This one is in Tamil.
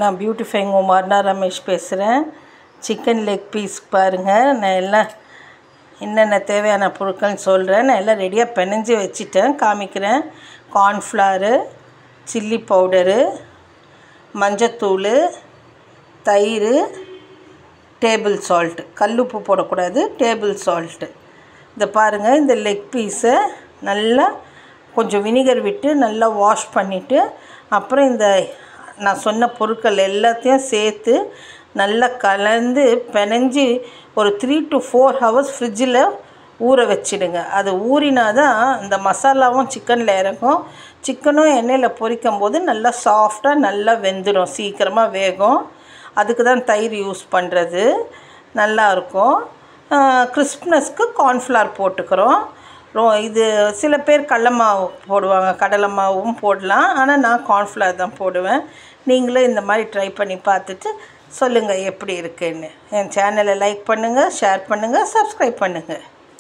நான் பியூட்டிஃபைங் உமார்னா ரமேஷ் பேசுகிறேன். சிக்கன் லெக் பீஸ் பாருங்கள். நான் எல்லாம் என்னென்ன தேவையான பொருட்கள்னு சொல்கிறேன். நான் எல்லாம் ரெடியாக பிணைஞ்சி வச்சுட்டேன், காமிக்கிறேன். கார்ன்ஃப்ளவரு, சில்லி பவுடரு, மஞ்சத்தூள், தயிர், டேபிள் சால்ட்டு. கல்லுப்பு போடக்கூடாது, டேபிள் சால்ட்டு. இதை பாருங்கள். இந்த லெக் பீஸை நல்லா கொஞ்சம் வினிகர் விட்டு நல்லா வாஷ் பண்ணிவிட்டு, அப்புறம் இந்த நான் சொன்ன பொருட்கள் எல்லாத்தையும் சேர்த்து நல்லா கலந்து பிணைஞ்சி ஒரு 3 to 4 hours ஃப்ரிட்ஜில் ஊற வச்சிடுங்க. அது ஊறினா தான் இந்த மசாலாவும் சிக்கனில் இறங்கும். சிக்கனும் எண்ணெயில் பொரிக்கும் போது நல்லா சாஃப்டாக நல்லா வெந்துடும், சீக்கிரமாக வேகும். அதுக்கு தான் தயிர் யூஸ் பண்ணுறது, நல்லாயிருக்கும். கிறிஸ்ப்னஸ்க்கு கார்ன்ஃப்ளவர் போட்டுக்கிறோம். இது சில பேர் கடலை மாவு போடுவாங்க, கடலை மாவும் போடலாம். ஆனால் நான் கார்ன்ஃப்ளவர் தான் போடுவேன். நீங்களும் இந்த மாதிரி ட்ரை பண்ணி பார்த்துட்டு சொல்லுங்கள் எப்படி இருக்குன்னு. என் சேனலை லைக் பண்ணுங்கள், ஷேர் பண்ணுங்கள், சப்ஸ்கிரைப் பண்ணுங்கள்.